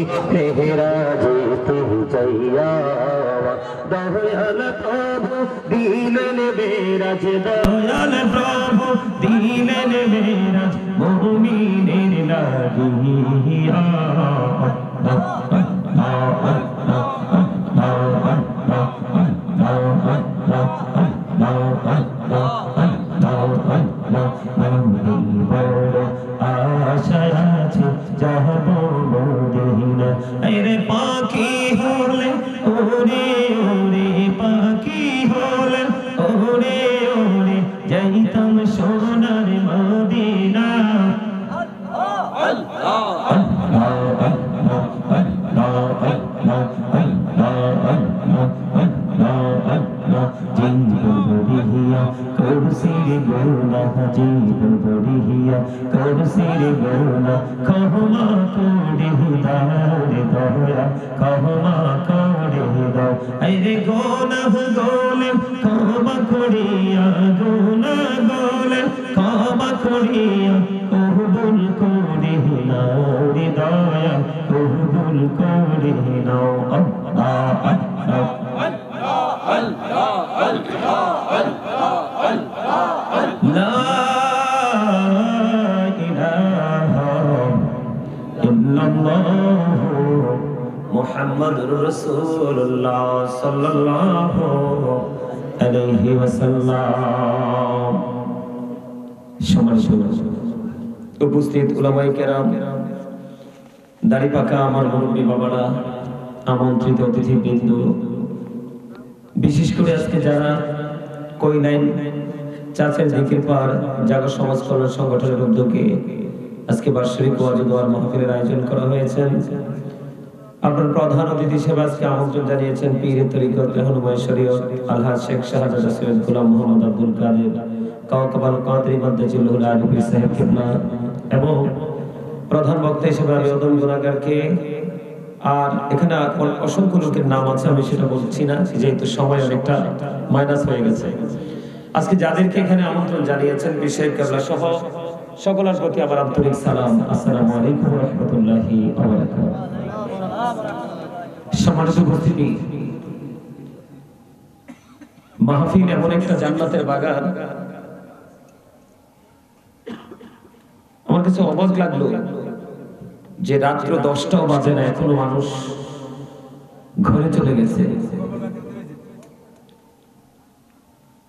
মেহেরাজে পৌঁছাইয়া দয়াল প্রভু দিলেন মেরাজ, দয়াল প্রভু দিলেন মেরাজ মুমিনের লাগিয়া। আশায় আছে যাব মদিনা, আরে পাখি হলে ওরে ওরে, পাখি হলে ওরে ওরে, যাইতাম সোনার মদিনা। করসির গুনা জীবন ধরিয়া, করসির গুনা ক্ষমা করে দাও রে দয়া, ক্ষমা করে দাও। আরে গুনাহ গোলে ক্ষমা করিয়া, গুনাহ গোলে ক্ষমা করিয়া, কবুল করে নাও রে দয়া, কবুল করে নাও। আল্লাহ আল্লাহ লা ইলাহা ইল্লাল্লাহু মুহাম্মাদুর রাসূলুল্লাহ সাল্লাল্লাহু আলাইহি ওয়াসাল্লাম। সম্মানিত উপস্থিত উলামায়ে কেরাম, দাড়ি পাকা আমার মুরব্বী বাবারা, আমন্ত্রিত অতিথিবৃন্দ, বিশেষ করে আজকে যারা কইলাইন চাচের দিকের পার জাগো সমাজ কল্যাণ সংগঠনের উদ্যোগে আজকে বার্ষিক ওয়াজ ও দোয়ার মাহফিলের আয়োজন করা হয়েছে। আপনার প্রধান অতিথি হিসেবে আজকে আমন্ত্রণ জানিয়েছেন পীর তরিকত রহনুমায়ে শরীয়ত আলহাজ শেখ শাহজাদা সৈয়দ গোলাম মোহাম্মদ আব্দুল কাদের কাওকাবাল কাদরি মাদ্দাজিল্লাহুল আলী পীর সাহেব কিবলা, এবং প্রধান বক্তা হিসেবে আমি ওদম গুনাহগারকে। আর এখানে অসংখ্য লোকের নাম আছে, আমি সেটা বলছি না যেহেতু সময় অনেকটা মাইনাস হয়ে গেছে। আজকে যাদেরকে এখানে আমন্ত্রণ জানিয়েছেন বিশেষ কেবলা সহ সকলের প্রতি আমার আন্তরিক সালাম, আসসালামু আলাইকুম ওয়া রাহমাতুল্লাহি ওয়া বারাকাতুহু। সম্মানিত উপস্থিতি, মাহফিল এমন একটা জান্নাতের বাগান, আমার কাছে অবাক লাগলো যে রাত্র 10টাও বাজে না, এখনো মানুষ ঘরে চলে গেছে।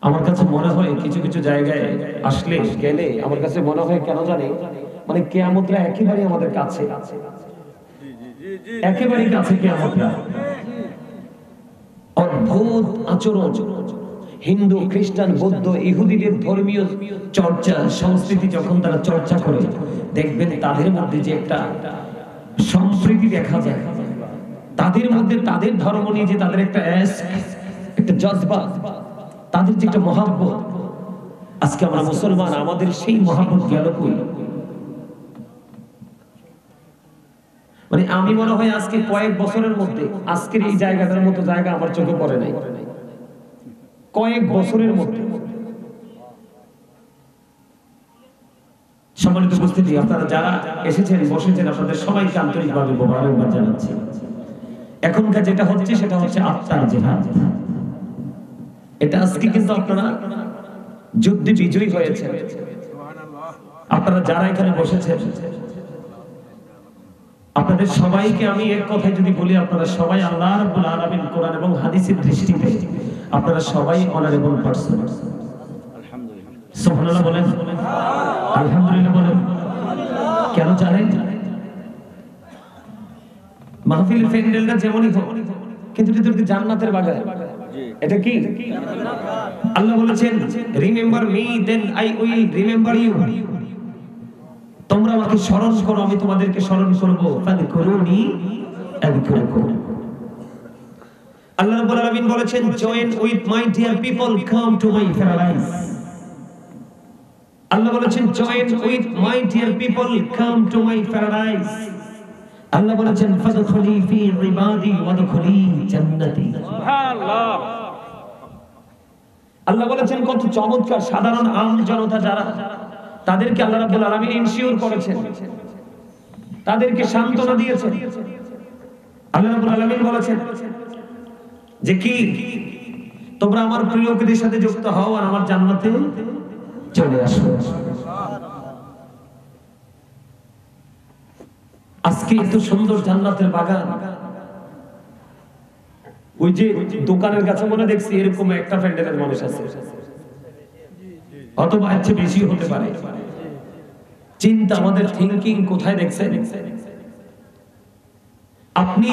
আমার কাছে মনে হয় কিছু কিছু জায়গায় আসলে গেলে আমার কাছে মনে হয় কেন জানি, মানে কিয়ামতটা একেবারে আমাদের কাছে, একেবারে কাছে কিয়ামতটা। অদ্ভুত আচরণ হিন্দু, খ্রিস্টান, বৌদ্ধ, ইহুদিদের ধর্মীয় চর্চা সংস্কৃতি যখন তারা চর্চা করে, দেখবেন তাদের মধ্যে যে একটা সম্প্রীতি দেখা যায়, তাদের মধ্যে তাদের ধর্ম নিয়ে যে তাদের একটা একটা জজবা, তাদের যে একটা মহাব্বত। আজকে আমরা মুসলমান, আমাদের সেই মহাব্বত গেল কই? মানে আমি মনে হয় আজকে কয়েক বছরের মধ্যে আজকের এই জায়গাটার মতো জায়গা আমার চোখে পড়ে নাই, কয়েক বছরের মধ্যে। সম্মানিত উপস্থিতি, আপনারা যারা এসেছেন বসেছেন, আপনাদের সবাইকে আন্তরিকভাবে মোবারকবাদ জানাচ্ছি। এখনকার যেটা হচ্ছে সেটা হচ্ছে আত্মার জিহাদ। এটা আজকে কিন্তু আপনারা যুদ্ধে বিজয়ী হয়েছেন। আপনারা যারা এখানে বসেছেন, আপনাদের সবাইকে আমি এক কথায় যদি বলি, আপনারা সবাই আল্লাহ রাব্বুল আলামিন কোরআন এবং হাদিসের দৃষ্টিতে আপনারা সবাই অনারেবল পারসন। আলহামদুলিল্লাহ, সুবহানাল্লাহ বলেন, আলহামদুলিল্লাহ বলেন। কেন জানেন? মাহফিল প্যান্ডেলটা যেমনই হোক, কিন্তু ভিতরে জান্নাতের বাগান। এটা কি? আল্লাহ বলেছেন, remember me then I will remember you. তোমরা আমাকে স্মরণ করো, আমি তোমাদেরকে স্মরণ করব। ফাযকুরুনি আযকুরকুম। আল্লাহ রাব্বুল আলামিন বলেছেন, join with my dear people, come to my paradise. Allah বলেছেন, join with my dear people, come to my paradise. Allah বলেছেন, ফাদখুলি ফি ইবাদি ওয়াদখুলি জান্নাতি। সুবহানাল্লাহ। আল্লাহ বলেছেন, কত চমৎকার। সাধারণ আম জনতা যারা, তাদেরকে আল্লাহ রাব্বুল আলামিন ইনসিওর করেছেন, তাদেরকে সান্ত্বনা দিয়েছেন আল্লাহ রাব্বুল আলামিন বলেছেন যে কি তোমরা আমার প্রিয়দের সাথে যুক্ত হও আর আমার জান্নাতে চলে আসো। আজকে এত সুন্দর জান্নাতের বাগান, ওই যে দোকানের কাছে মনে দেখছি এরকম একটা প্যান্ডেলের মানুষ আছে, অথবা আছে বেশি হতে পারে। চিন্তা, আমাদের থিংকিং কোথায় দেখছেন? আপনি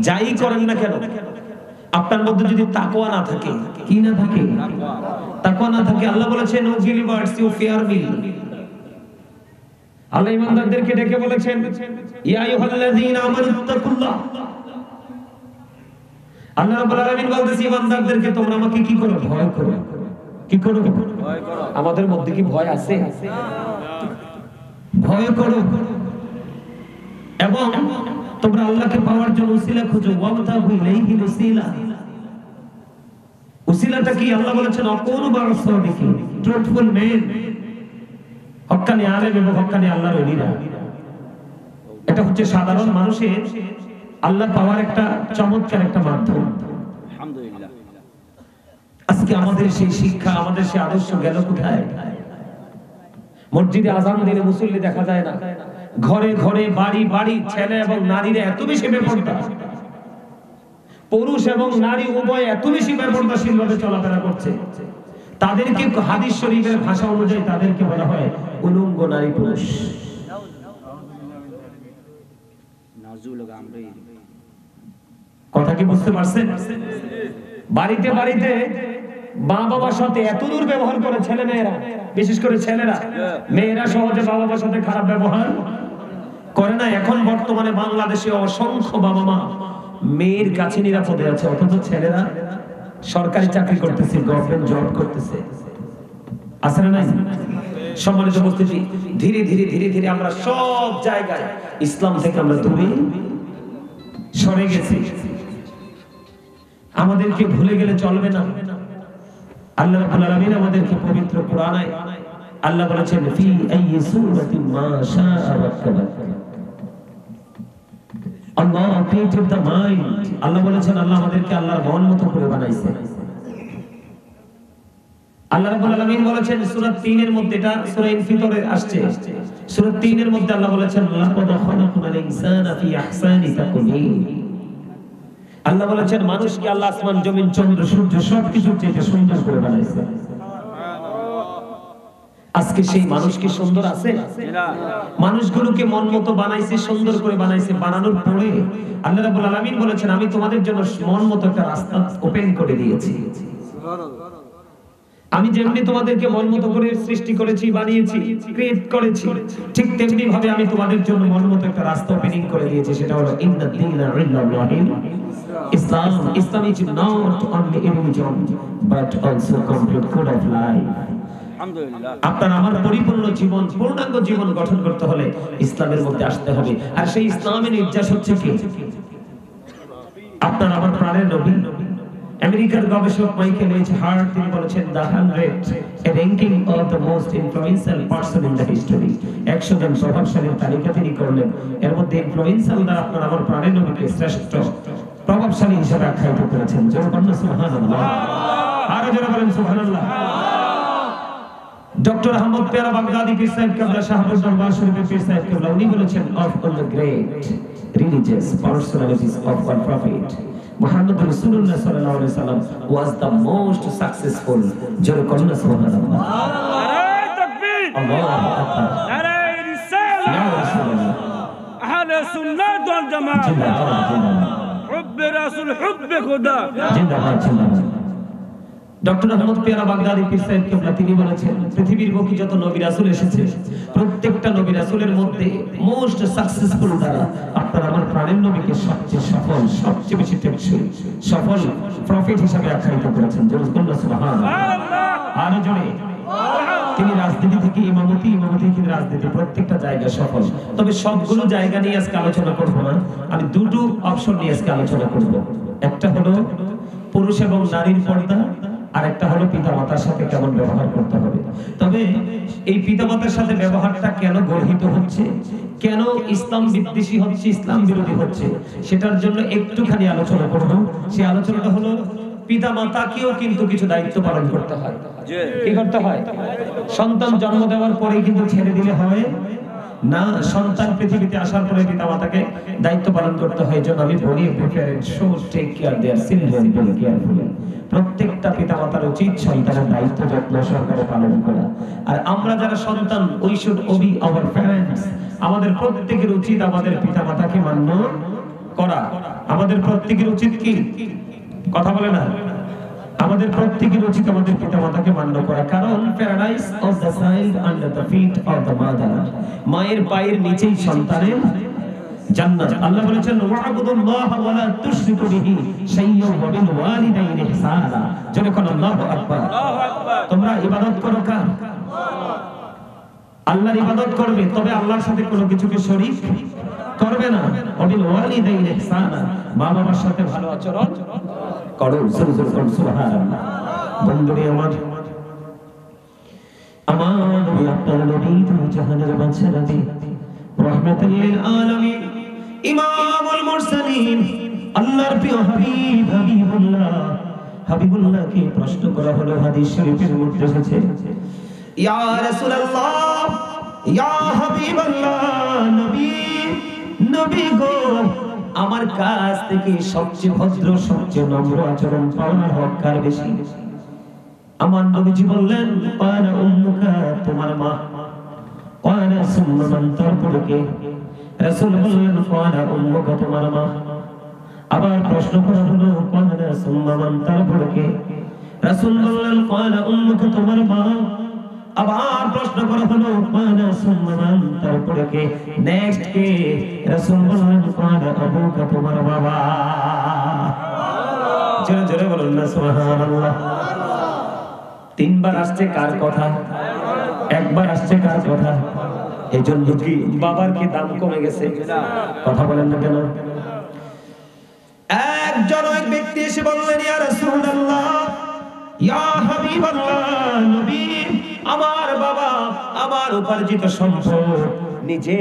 যাই করেন না কেন, আপনার মধ্যে যদি তাকওয়া না থাকে, কি না থাকে, তাকওয়া না থাকে, আল্লাহ বলেছেন O believers you fear me. Allah ঈমানদারদেরকে ডেকে বলেছেন ইয়া আইয়ুহাল্লাযীনা আমানুত্তাকুল্লাহ। আল্লাহ রাব্বুল আলামিন বলতেছে ঈমানদারদেরকে তোমরা আমাকে কি করো? ভয় করো। কি করো? ভয় করো। আমাদের মধ্যে কি ভয় আছে? ভয় করো এবং তোমরা আল্লাহকে পাওয়ার জন্য উসিলা খুঁজো। ওয়াবতাগু ইলাইহি উসিলা। উসিলাটা কি? আল্লাহ বলেছেন আকুনু বা'সাদিকিন, ট্রুথফুল মেন, হক্কানি আলেম এবং হক্কানি আল্লাহর ওলিরা। এটা হচ্ছে সাধারণ মানুষের আল্লাহ পাওয়ার একটা চমৎকার একটা মাধ্যম। আলহামদুলিল্লাহ। আজকে আমাদের সেই শিক্ষা, আমাদের সেই আদর্শ গেল কোথায়? মসজিদে আযান দিলে মুসল্লি দেখা যায় না, ঘরে ঘরে বাড়ি বাড়ি ছেলে এবং নারীরা এত বেশি বেপরদা, পুরুষ এবং নারী উভয় এত বেশি বেপরদাশীল ভাবে চলাফেরা করছে। তাদেরকে হাদিস শরীফের ভাষা অনুযায়ী তাদেরকে বলা হয় উলঙ্গ নারী পুরুষ। কথা কি বুঝতে পারছেন? বাড়িতে বাড়িতে মা বাবার সাথে এত দূর ব্যবহার করে ছেলে মেয়েরা, বিশেষ করে ছেলেরা, মেয়েরা সহজে বাবা মার সাথে খারাপ ব্যবহার করে না। এখন বর্তমানে বাংলাদেশে অসংখ্য বাবা মা মেয়ের কাছে নিরাপদে আছে, অথচ ছেলেরা সরকারি চাকরি করতেছে, গভর্নমেন্ট জব করতেছে। আছে না নাই? সম্মানিত উপস্থিতি, ধীরে ধীরে ধীরে ধীরে আমরা সব জায়গায় ইসলাম থেকে আমরা দূরে সরে গেছি। আমাদেরকে ভুলে গেলে চলবে না। আল্লাহ রাব্বুল আলামিন আমাদেরকে পবিত্র কোরআনে আল্লাহ বলেছেন ফি আইয়ি সূরাতিন মা শাআ রাক্কাবা। আল্লাহ ক্রিয়েটেড দ্য মাইন্ড। আল্লাহ বলেছেন আল্লাহ আমাদেরকে আল্লাহর মন মতো করে বানাইছে। আল্লাহ রাব্বুল আলামিন বলেছেন সূরা 3 এর মধ্যে, এটা সূরা ইনফিতরে আসছে, সূরা 3 এর মধ্যে আল্লাহ বলেছেন লাকাদ খালাকনাল ইনসানা ফি আহসানি তাকওয়িম। আল্লাহ বলেছেন মানুষকে আল্লাহ আসমান জমিন চন্দ্র সূর্য সবকিছুর চেয়ে সুন্দর করে বানাইছে। আজকে সেই মানুষ কি সুন্দর আছে? মানুষগুলোকে মন মতো বানাইছে, সুন্দর করে বানাইছে। বানানোর পরে আল্লাহ রাব্বুল আলামিন বলেছেন আমি তোমাদের জন্য মন মতো একটা রাস্তা ওপেন করে দিয়েছি। আমি যেমনি তোমাদেরকে মন মতো করে সৃষ্টি করেছি, বানিয়েছি, ক্রিয়েট করেছি, ঠিক তেমনি ভাবে আমি তোমাদের জন্য মন মতো একটা রাস্তা ওপেনিং করে দিয়েছি। সেটা হলো ইন্নাদ-দীনা ইনদাল্লাহিল ইসলাম। Islam is not only a religion but also complete code of life. আলহামদুলিল্লাহ। আপনার আমার পরিপূর্ণ জীবন, পূর্ণাঙ্গ জীবন গঠন করতে হলে ইসলামের মধ্যে আসতে হবে। আর সেই ইসলামের নির্যাস হচ্ছে কি? আপনার আমার প্রাণের নবী। আমেরিকার গবেষক মাইকেল এইচ হার্ট তিনি বলেছেন the 100 A ranking of the most influential person in the history. 100 জন প্রভাবশালীর তালিকা তিনি করলেন। এর মধ্যে ইনফ্লুয়েন্সিয়াল দ্বারা আপনার আমার প্রাণের নবীকে শ্রেষ্ঠ প্রভাবশালী হিসেবে আখ্যায়িত করেছেন। জোরে বলুন সুবহানাল্লাহ। আরো জোরে বলেন সুবহানাল্লাহ। ডক্টর আহমদ পেয়ারা বাগদাদি পীর সাহেব কেবলা শাহপুর দরবার শরীফের পীর সাহেব কেবলা উনি বলেছেন of all the great religious personalities of our prophet Muhammad রাসূলুল্লাহ সাল্লাল্লাহু আলাইহি সাল্লাম ওয়াজ দ্য মোস্ট সাকসেসফুল। জোরে বলুন সুবহানাল্লাহ। নারে তাকবীর, আল্লাহু আকবার, নারে রিসালাত, ইয়া রাসূলুল্লাহ, আহলে সুন্নাত ওয়াল জামাত, জিন্দাবাদ, হুব্ব রাসূল, হুব্ব খোদা, জিন্দাবাদ, জিন্দাবাদ। ডক্টর আহমদ পেয়ারা বাগদাদি পীর সাহেব কেবলা তিনি বলেছেন পৃথিবীর বুকে যত নবী রাসূল এসেছে প্রত্যেকটা নবী রাসূলের মধ্যে মোস্ট সাকসেসফুল দ্বারা আপনার আমার প্রাণের নবীকে সবচেয়ে সফল, সবচেয়ে বেশি টেকসই সফল প্রফেট হিসেবে আখ্যায়িত করেছেন। জোরে বলুন সুবহানাল্লাহ। আরো জোরে। তিনি রাজনীতি থেকে ইমামতি, ইমামতি থেকে রাজনীতি, প্রত্যেকটা জায়গায় সফল। তবে সবগুলো জায়গা নিয়ে আজকে আলোচনা করব না, আমি দুটো অপশন নিয়ে আজকে আলোচনা করব। একটা হলো পুরুষ এবং নারীর পর্দা, আরেকটা হলো পিতামাতার সাথে কেমন ব্যবহার করতে হবে। তবে এই পিতামাতার সাথে ব্যবহারটা কেন গর্হিত হচ্ছে, কেন ইসলাম বিদ্বেষী হচ্ছে, ইসলাম বিরোধী হচ্ছে, সেটার জন্য একটুখানি আলোচনা করব। সেই আলোচনাটা হলো পিতামাতাকেও কিন্তু কিছু দায়িত্ব পালন করতে হয়। কি করতে হয়? সন্তান জন্ম দেওয়ার পরে কিন্তু ছেড়ে দিলে হয় না, সন্তান পৃথিবীতে আসার পরে পিতামাতাকে দায়িত্ব পালন করতে হয়। জন্য আমি বলি parents should take care their children very carefully. প্রত্যেকটা পিতামাতার উচিত সন্তানের দায়িত্ব যত্ন সহকারে পালন করা। আর আমরা যারা সন্তান, we should Obi our parents. আমাদের প্রত্যেকের উচিত আমাদের পিতামাতাকে মান্য করা। আমাদের প্রত্যেকের উচিত কি? কথা বলে না, আমাদের প্রত্যেকের উচিত আমাদের পিতামাতাকে মান্য করা। কারণ paradise of the child under the feet of the mother. মায়ের পায়ের নিচেই সন্তানের জান্নাত। আল্লাহ বলেছেন ওয়া'বুদুল্লাহ ওয়া লা তুশরিকু বিহি শাইয়্যান ওয়া বিল ওয়ালিদাইনি ইহসানা। যখন আল্লাহু আকবার, তোমরা ইবাদত করো কার? আল্লাহর ইবাদত করবে, তবে আল্লাহর সাথে কোনো কিছুকে শরীক করবে না। ওয়া বিল ওয়ালিদাইনি ইহসানা, মা বাবার সাথে ভালো আচরণ করো। সুবহানাল্লাহ। বন্ধুরে আমার নবী, আপনার নবী তো জাহানের বাদশা নবী, রাহমাতুল লিল আলামিন, ইমামুল মুরসালিন, আল্লাহর প্রিয় হাবিব হাবিবুল্লাহকে প্রশ্ন করা হলো। হাদিস শরীফের মধ্যে এসেছে, ইয়া রাসূলুল্লাহ, ইয়া হাবিবাল্লাহ, নবী গো, আমার কাছ থেকে সবচেয়ে ভদ্র, সবচেয়ে নম্র আচরণ পাওয়ার হক কার বেশি? আমার নবীজি বললেন, পানা উম্মুকা, তোমার মা। পানা সুম্মা মান, তারপরে কে? রাসূল বললেন, পানা উম্মুকা, তোমার মা। আবার প্রশ্ন করা হলো, পানা সুম্মা মান, তারপরে কে? রাসূল বললেন, পানা উম্মুকা, তোমার মা। আবার প্রশ্ন করা হলো, পানা সুম্মা মান, তারপরে কে? নেক্সট কে? রাসূল বললেন, পানা আবুকা, তোমার বাবা। জোরে জোরে বলুন না সুবহানাল্লাহ। তিনবার আসছে কার কথা? একবার আসছে কার কথা? এজন্য কি বাবার কি দাম কমে গেছে? কথা বলেন না কেন? একজন এক ব্যক্তি এসে বললেন, ইয়া রাসূলুল্লাহ, ইয়া হাবিবাল্লাহ, নবী, আমার বাবা আমার উপার্জিত সম্পদ নিজে